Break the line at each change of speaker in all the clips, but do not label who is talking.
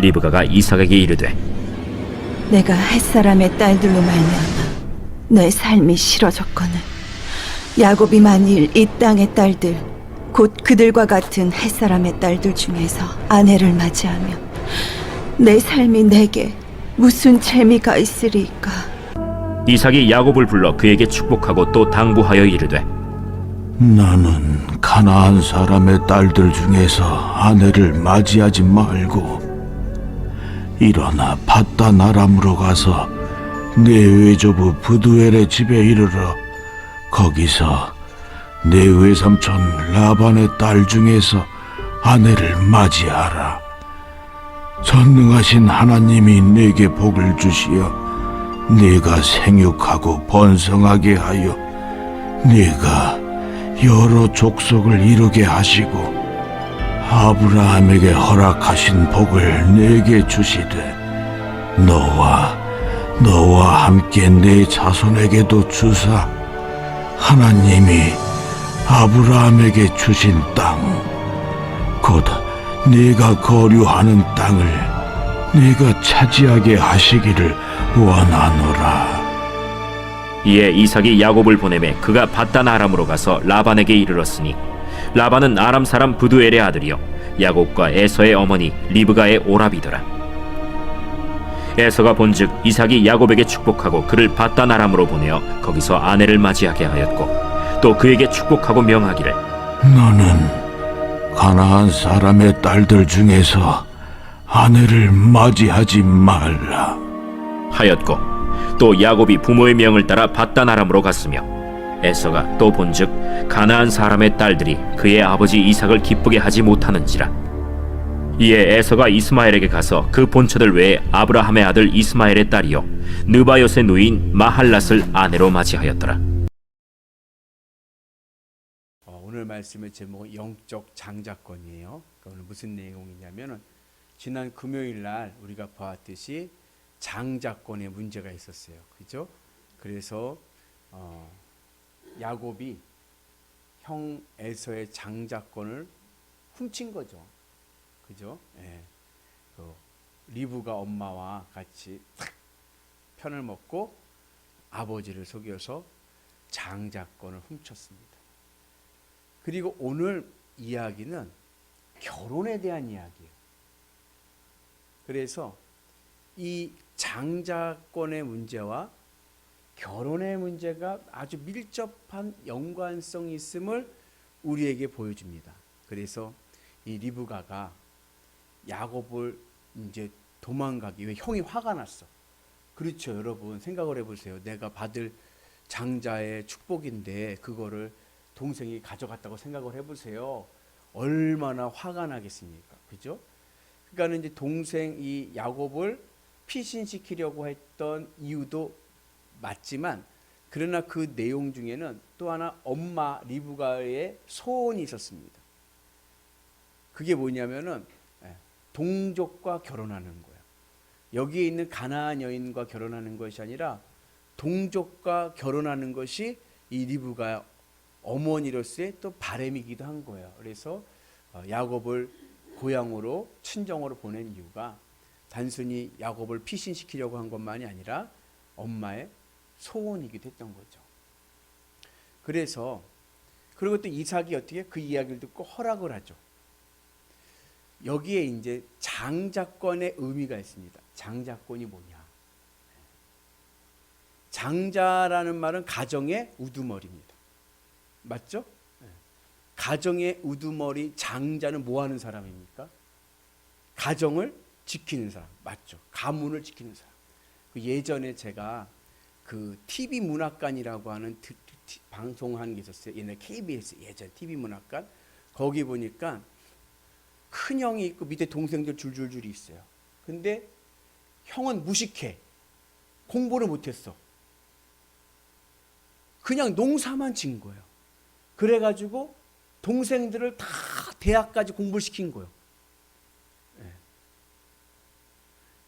리브가가 이삭에게 이르되
내가 햇사람의 딸들로 말미암아 내 삶이 싫어졌거늘 야곱이 만일 이 땅의 딸들 곧 그들과 같은 햇사람의 딸들 중에서 아내를 맞이하면 내 삶이 내게 무슨 재미가 있으리까.
이삭이 야곱을 불러 그에게 축복하고 또 당부하여 이르되
나는 가나안 사람의 딸들 중에서 아내를 맞이하지 말고 일어나 밧단 아람으로 가서 내 외조부 부두엘의 집에 이르러 거기서 내 외삼촌 라반의 딸 중에서 아내를 맞이하라. 전능하신 하나님이 내게 복을 주시어 네가 생육하고 번성하게 하여 네가 여러 족속을 이루게 하시고 아브라함에게 허락하신 복을 내게 주시되 너와 함께 내 자손에게도 주사 하나님이 아브라함에게 주신 땅 곧 네가 거류하는 땅을 네가 차지하게 하시기를 원하노라.
이에 이삭이 야곱을 보내매 그가 밧단 아람으로 가서 라반에게 이르렀으니 라반은 아람 사람 부두엘의 아들이요 야곱과 에서의 어머니 리브가의 오라비더라. 에서가 본즉 이삭이 야곱에게 축복하고 그를 밧단 아람으로 보내어 거기서 아내를 맞이하게 하였고 또 그에게 축복하고 명하기를
너는 가나안 사람의 딸들 중에서 아내를 맞이하지 말라
하였고 또 야곱이 부모의 명을 따라 밧단 아람으로 갔으며 에서가 또 본즉 가나안 사람의 딸들이 그의 아버지 이삭을 기쁘게 하지 못하는지라. 이에 에서가 이스마엘에게 가서 그 본처들 외에 아브라함의 아들 이스마엘의 딸이요 느바요의 누이인 마할랏을 아내로 맞이하였더라.
오늘 말씀의 제목은 영적 장자권이에요. 그러니까 오늘 무슨 내용이냐면은 지난 금요일 날 우리가 보았듯이 장자권에 문제가 있었어요. 그죠? 그래서 야곱이 형 에서의 장자권을 훔친 거죠. 그죠? 예. 리브가 엄마와 같이 편을 먹고 아버지를 속여서 장자권을 훔쳤습니다. 그리고 오늘 이야기는 결혼에 대한 이야기예요. 그래서 이 장자권의 문제와 결혼의 문제가 아주 밀접한 연관성이 있음을 우리에게 보여줍니다. 그래서 이 리브가가 야곱을 이제 도망가기 위해 형이 화가 났어. 그렇죠, 여러분 생각을 해보세요. 내가 받을 장자의 축복인데 그거를 동생이 가져갔다고 생각을 해보세요. 얼마나 화가 나겠습니까? 그죠? 그러니까 이제 동생 이 야곱을 피신시키려고 했던 이유도 맞지만 그러나 그 내용 중에는 또 하나 엄마 리브가의 소원이 있었습니다. 그게 뭐냐면은 동족과 결혼하는 거예요. 여기에 있는 가나안 여인과 결혼하는 것이 아니라 동족과 결혼하는 것이 이 리브가 어머니로서의 또 바람이기도 한 거예요. 그래서 야곱을 고향으로 친정으로 보낸 이유가 단순히 야곱을 피신시키려고 한 것만이 아니라 엄마의 소원이기도 했던 거죠. 그래서 그리고 또 이삭이 어떻게 그 이야기를 듣고 허락을 하죠. 여기에 이제 장자권의 의미가 있습니다. 장자권이 뭐냐? 장자라는 말은 가정의 우두머리입니다. 맞죠? 가정의 우두머리 장자는 뭐 하는 사람입니까? 가정을 지키는 사람. 맞죠? 가문을 지키는 사람. 예전에 제가 그 TV 문학관이라고 하는 방송한 게 있었어요. 옛날 KBS 예전 TV 문학관. 거기 보니까 큰 형이 있고 밑에 동생들 줄줄줄이 있어요. 근데 형은 무식해. 공부를 못했어. 그냥 농사만 진 거예요. 그래가지고 동생들을 다 대학까지 공부를 시킨 거예요.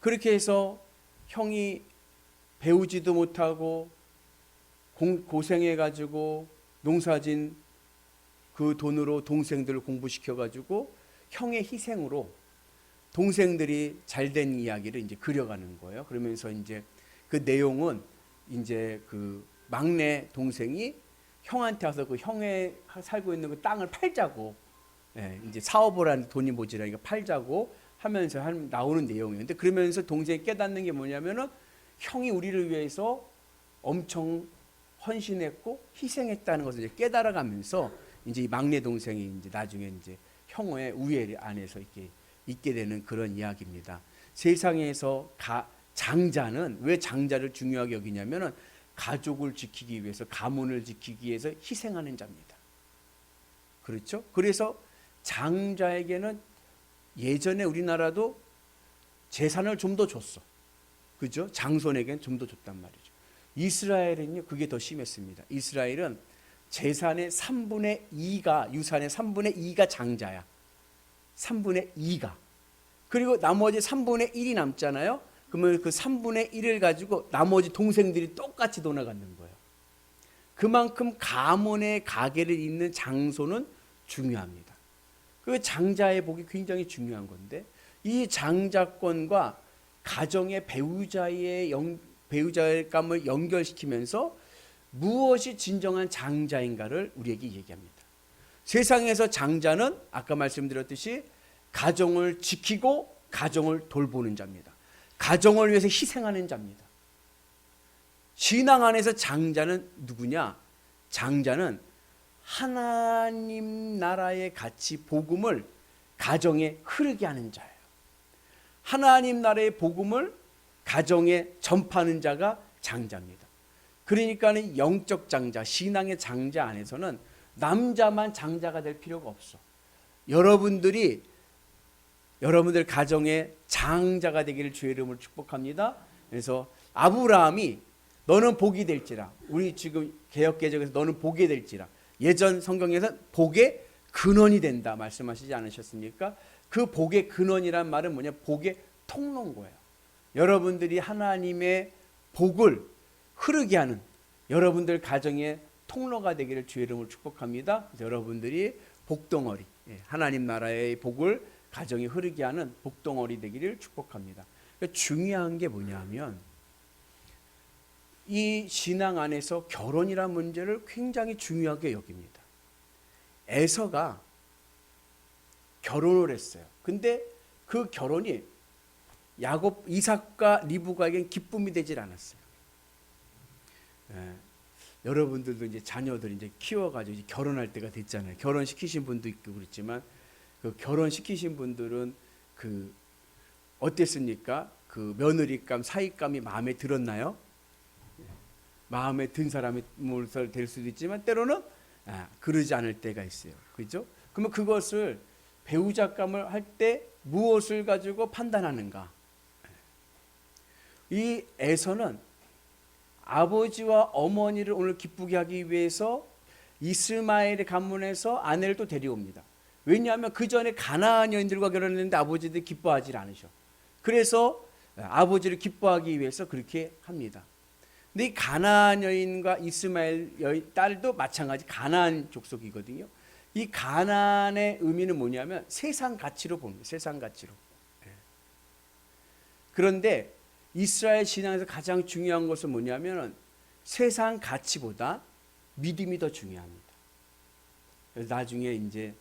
그렇게 해서 형이 배우지도 못하고 고생해가지고 농사진 그 돈으로 동생들을 공부시켜가지고 형의 희생으로 동생들이 잘된 이야기를 이제 그려가는 거예요. 그러면서 이제 그 내용은 이제 그 막내 동생이 형한테 와서 그 형의 살고 있는 그 땅을 팔자고, 예, 이제 사업을 하는 돈이 모자라니까 팔자고 하면서 나오는 내용이에요. 근데 그러면서 동생이 깨닫는 게 뭐냐면은 형이 우리를 위해서 엄청 헌신했고 희생했다는 것을 이제 깨달아가면서 이제 이 막내 동생이 이제 나중에 이제 형의 우애 안에서 이렇게 있게 되는 그런 이야기입니다. 세상에서 장자는 왜 장자를 중요하게 여기냐면은 가족을 지키기 위해서, 가문을 지키기 위해서 희생하는 자입니다. 그렇죠? 그래서 장자에게는 예전에 우리나라도 재산을 좀 더 줬어. 그죠? 장손에게는 좀 더 줬단 말이죠. 이스라엘은요, 그게 더 심했습니다. 이스라엘은 재산의 3분의 2가, 유산의 3분의 2가 장자야. 3분의 2가. 그리고 나머지 3분의 1이 남잖아요. 그러면 그 3분의 1을 가지고 나머지 동생들이 똑같이 도나가는 거예요. 그만큼 가문의 가계를 잇는 장손은 중요합니다. 그 장자의 복이 굉장히 중요한 건데, 이 장자권과 가정의 배우자의 감을 연결시키면서 무엇이 진정한 장자인가를 우리에게 얘기합니다. 세상에서 장자는 아까 말씀드렸듯이 가정을 지키고 가정을 돌보는 자입니다. 가정을 위해서 희생하는 자입니다. 신앙 안에서 장자는 누구냐? 장자는 하나님 나라의 가치, 복음을 가정에 흐르게 하는 자예요. 하나님 나라의 복음을 가정에 전파하는 자가 장자입니다. 그러니까 영적 장자, 신앙의 장자 안에서는 남자만 장자가 될 필요가 없어. 여러분들 가정에 장자가 되기를 주의 이름으로 축복합니다. 그래서 아브라함이 너는 복이 될지라, 우리 지금 개역개정에서 너는 복이 될지라, 예전 성경에서 복의 근원이 된다 말씀하시지 않으셨습니까? 그 복의 근원이란 말은 뭐냐? 복의 통로인 거예요. 여러분들이 하나님의 복을 흐르게 하는 여러분들 가정의 통로가 되기를 주의 이름으로 축복합니다. 여러분들이 복덩어리, 하나님 나라의 복을 가정에 흐르게 하는 복덩어리 되기를 축복합니다. 그러니까 중요한 게 뭐냐면 이 신앙 안에서 결혼이라는 문제를 굉장히 중요하게 여깁니다. 에서가 결혼을 했어요. 근데 그 결혼이 이삭과 리브가에겐 기쁨이 되질 않았어요. 여러분들도 이제 자녀들 이제 키워가지고 이제 결혼할 때가 됐잖아요. 결혼시키신 분도 있고 그렇지만 그 결혼시키신 분들은 그 어땠습니까? 그 며느리감, 사위감이 마음에 들었나요? 마음에 든 사람이 될 수도 있지만 때로는 그러지 않을 때가 있어요. 그죠? 그러면 그것을 배우자감을 할 때 무엇을 가지고 판단하는가? 이 에서는 아버지와 어머니를 오늘 기쁘게 하기 위해서 이스마엘의 가문에서 아내를 또 데려옵니다. 왜냐하면 그 전에 가나안 여인들과 결혼했는데 아버지들이 기뻐하지 않으셔. 그래서 아버지를 기뻐하기 위해서 그렇게 합니다. 근데 이 가나안 여인과 이스마엘 여인 딸도 마찬가지 가나안 족속이거든요. 이 가나안의 의미는 뭐냐면 세상 가치로 봅니다. 세상 가치로. 그런데 이스라엘 신앙에서 가장 중요한 것은 뭐냐면 세상 가치보다 믿음이 더 중요합니다. 그래서 나중에 이제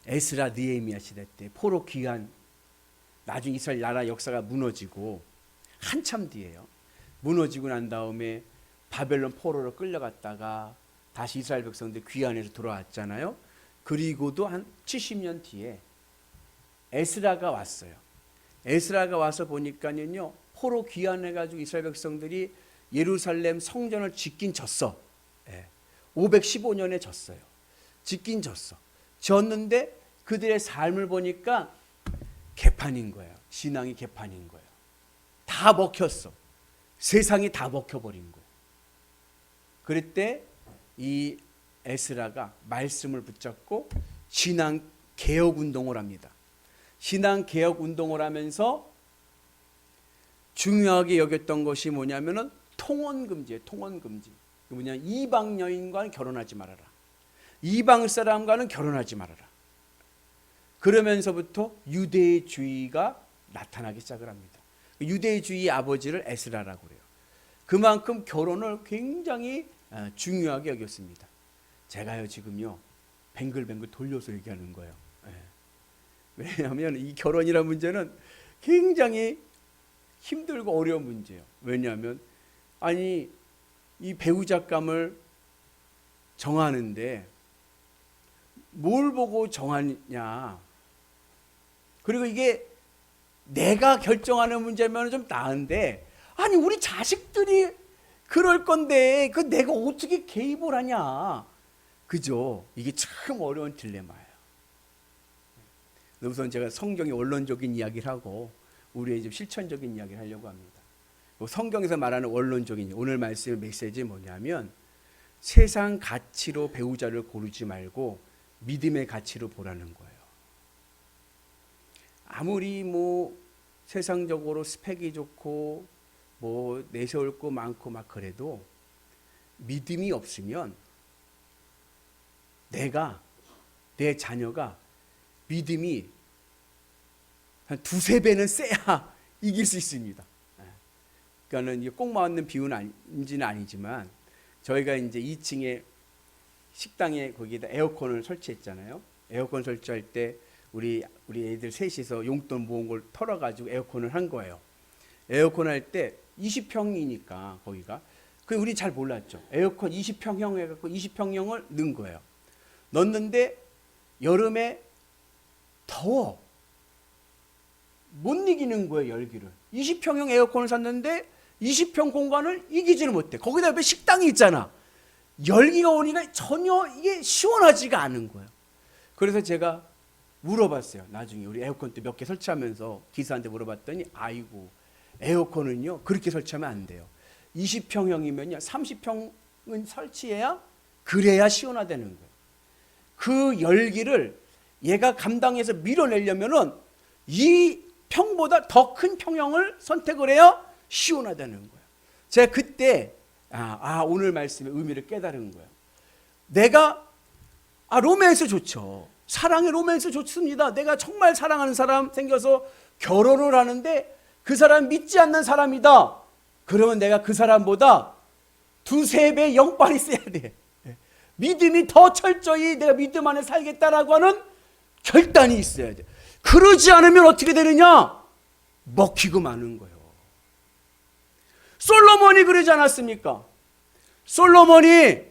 에스라 느헤미야 시대 때 포로 귀환, 나중에 이스라엘 나라 역사가 무너지고 한참 뒤에요. 무너지고 난 다음에 바벨론 포로로 끌려갔다가 다시 이스라엘 백성들 귀환해서 돌아왔잖아요. 그리고도 한 70년 뒤에 에스라가 왔어요. 에스라가 와서 보니까는요, 포로 귀환해가지고 이스라엘 백성들이 예루살렘 성전을 짓긴 졌어. 515년에 졌어요. 짓긴 졌어. 졌는데 그들의 삶을 보니까 개판인 거예요. 신앙이 개판인 거예요. 다 먹혔어. 세상이 다 먹혀버린 거예요. 그럴 때 이 에스라가 말씀을 붙잡고 신앙 개혁 운동을 합니다. 신앙 개혁 운동을 하면서 중요하게 여겼던 것이 뭐냐면은 통혼 금지예요. 통혼 금지. 뭐냐? 이방 여인과는 결혼하지 말아라. 이방 사람과는 결혼하지 말아라. 그러면서부터 유대주의가 나타나기 시작을 합니다. 유대주의 아버지를 에스라라고 그래요. 그만큼 결혼을 굉장히 중요하게 여겼습니다. 제가요 지금요 뱅글뱅글 돌려서 얘기하는 거예요. 왜냐하면 이 결혼이라는 문제는 굉장히 힘들고 어려운 문제예요. 왜냐하면 아니 이 배우자감을 정하는데 뭘 보고 정하냐. 그리고 이게 내가 결정하는 문제면 좀 나은데 아니 우리 자식들이 그럴 건데 그 내가 어떻게 개입을 하냐. 그죠? 이게 참 어려운 딜레마예요. 우선 제가 성경의 원론적인 이야기를 하고 우리의 좀 실천적인 이야기를 하려고 합니다. 성경에서 말하는 원론적인 오늘 말씀의 메시지 뭐냐면 세상 가치로 배우자를 고르지 말고 믿음의 가치로 보라는 거예요. 아무리 뭐 세상적으로 스펙이 좋고 뭐 내세울 거 많고 막 그래도 믿음이 없으면 내 자녀가 믿음이 한 두세 배는 세야 이길 수 있습니다. 그러니까는 이게 꼭 맞는 비유는 아니지만 저희가 이제 2층에 식당에 거기다 에어컨을 설치했잖아요. 에어컨 설치할 때 우리 애들 셋이서 용돈 모은 걸 털어가지고 에어컨을 한 거예요. 에어컨 할 때 20평이니까 거기가 그 우리 잘 몰랐죠. 에어컨 20평형 해갖고 20평형을 넣은 거예요. 넣었는데 여름에 더워 못 이기는 거예요. 열기를 20평형 에어컨을 샀는데 20평 공간을 이기지를 못해. 거기다 옆에 식당이 있잖아. 열기가 오니까 전혀 이게 시원하지가 않은 거예요. 그래서 제가 물어봤어요. 나중에 우리 에어컨 때 몇 개 설치하면서 기사한테 물어봤더니 아이고 에어컨은요 그렇게 설치하면 안 돼요. 20평형이면요 30평은 설치해야 그래야 시원하다는 거예요. 그 열기를 얘가 감당해서 밀어내려면은 이 평보다 더 큰 평형을 선택을 해야 시원하다는 거예요. 제가 그때 오늘 말씀의 의미를 깨달은 거예요. 내가 로맨스 좋죠. 사랑의 로맨스 좋습니다. 내가 정말 사랑하는 사람 생겨서 결혼을 하는데 그 사람 믿지 않는 사람이다. 그러면 내가 그 사람보다 두세 배 영빨이 세야 돼. 믿음이 더 철저히 내가 믿음 안에 살겠다라고 하는 결단이 있어야 돼. 그러지 않으면 어떻게 되느냐? 먹히고 마는 거예요. 솔로몬이 그러지 않았습니까? 솔로몬이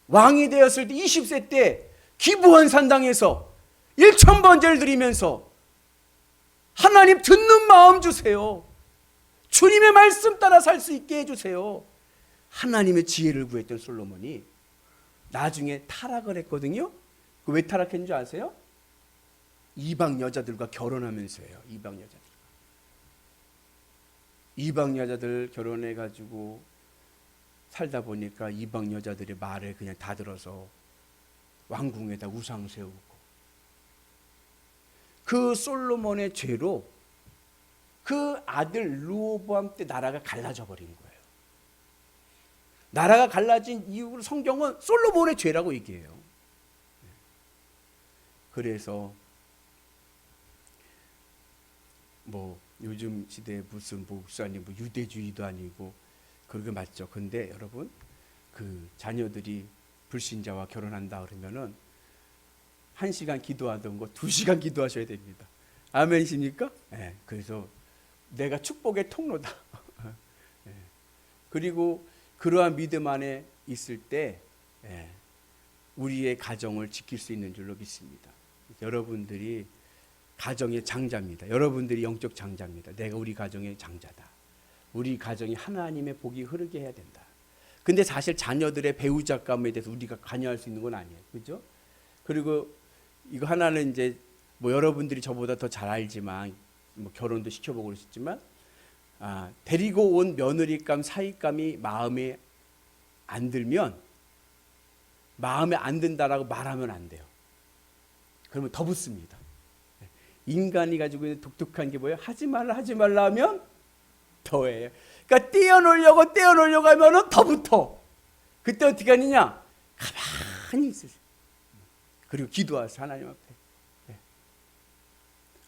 왕이 되었을 때 20세 때 기브온 산당에서 1000번제를 드리면서 하나님 듣는 마음 주세요. 주님의 말씀 따라 살 수 있게 해주세요. 하나님의 지혜를 구했던 솔로몬이 나중에 타락을 했거든요. 왜 타락했는 줄 아세요? 이방 여자들과 결혼하면서예요. 이방 여자들 결혼해가지고 살다 보니까 이방 여자들의 말을 그냥 다 들어서 왕궁에다 우상 세우고 그 솔로몬의 죄로 그 아들 르호보암 때 나라가 갈라져 버린 거예요. 나라가 갈라진 이유로 성경은 솔로몬의 죄라고 얘기해요. 그래서 뭐 요즘 시대에 무슨 목사님 뭐 유대주의도 아니고 그게 맞죠. 근데 여러분 그 자녀들이 불신자와 결혼한다 그러면은 1시간 기도하던 거 2시간 기도하셔야 됩니다. 아멘이십니까? 네, 그래서 내가 축복의 통로다. 네. 그리고 그러한 믿음 안에 있을 때 우리의 가정을 지킬 수 있는 줄로 믿습니다. 여러분들이 가정의 장자입니다. 여러분들이 영적 장자입니다. 내가 우리 가정의 장자다. 우리 가정이 하나님의 복이 흐르게 해야 된다. 근데 사실 자녀들의 배우자감에 대해서 우리가 관여할 수 있는 건 아니에요. 그죠? 그리고 이거 하나는 이제 뭐 여러분들이 저보다 더 잘 알지만 뭐 결혼도 시켜보고 그러셨지만 데리고 온 며느리감, 사위감이 마음에 안 들면 마음에 안 든다라고 말하면 안 돼요. 그러면 더 붙습니다. 인간이 가지고 있는 독특한 게 뭐예요? 하지 말라 하면 더해요. 그러니까 떼어놓으려고 하면은 더 붙어. 그때 어떻게 하느냐? 가만히 있으세요. 그리고 기도하세요. 하나님 앞에.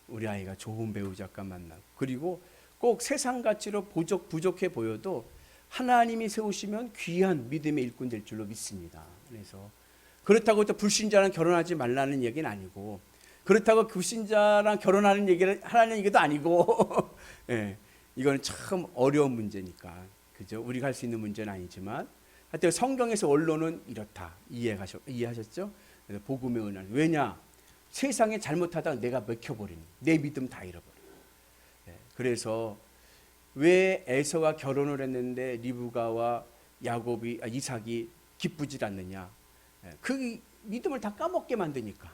우리 아이가 좋은 배우자가 만나고, 그리고 꼭 세상 가치로 부족해 보여도 하나님이 세우시면 귀한 믿음의 일꾼 될 줄로 믿습니다. 그래서 그렇다고 또 불신자랑 결혼하지 말라는 얘기는 아니고, 그렇다고 불신자랑 결혼하는 얘기를 하라는 얘기도 아니고 예, 이거는 참 어려운 문제니까, 그죠? 우리가 할 수 있는 문제는 아니지만 하여튼 성경에서 원론은 이렇다. 이해하셨죠? 그래서 복음의 은혜. 왜냐? 세상에 잘못하다가 내가 먹혀버리니, 내 믿음 다 잃어버려. 예, 그래서 왜 에서가 결혼을 했는데 리브가와 이삭이 기쁘지 않느냐? 예, 그 믿음을 다 까먹게 만드니까.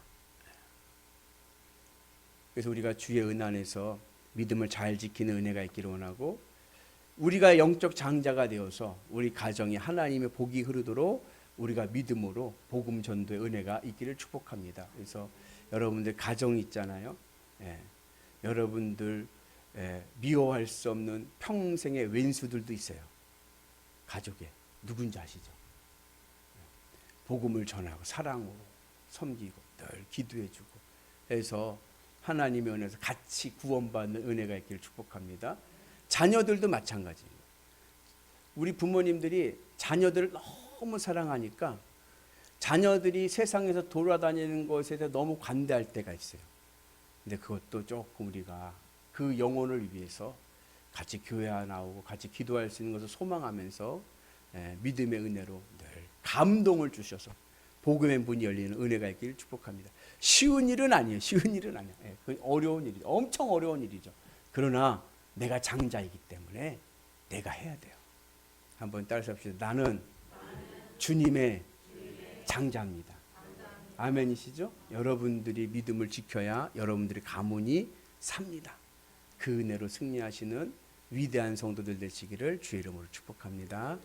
그래서 우리가 주의 은 안에서 믿음을 잘 지키는 은혜가 있기를 원하고, 우리가 영적 장자가 되어서 우리 가정에 하나님의 복이 흐르도록 우리가 믿음으로 복음 전도의 은혜가 있기를 축복합니다. 그래서 여러분들 가정 있잖아요. 예, 여러분들 미워할 수 없는 평생의 왼수들도 있어요. 가족에. 누군지 아시죠? 복음을 전하고 사랑으로 섬기고 늘 기도해주고 해서 하나님의 은혜에서 같이 구원받는 은혜가 있기를 축복합니다. 자녀들도 마찬가지예요. 우리 부모님들이 자녀들을 너무 사랑하니까 자녀들이 세상에서 돌아다니는 것에 대해서 너무 관대할 때가 있어요. 근데 그것도 조금 우리가 그 영혼을 위해서 같이 교회 나오고 같이 기도할 수 있는 것을 소망하면서 믿음의 은혜로 늘 감동을 주셔서 복음의 문이 열리는 은혜가 있기를 축복합니다. 쉬운 일은 아니에요. 쉬운 일은 아니에요. 그 어려운 일이죠. 엄청 어려운 일이죠. 그러나 내가 장자이기 때문에 내가 해야 돼요. 한번 따라서 합시다. 나는 주님의 장자입니다. 아멘이시죠? 여러분들이 믿음을 지켜야 여러분들의 가문이 삽니다. 그 은혜로 승리하시는 위대한 성도들 되시기를 주의 이름으로 축복합니다.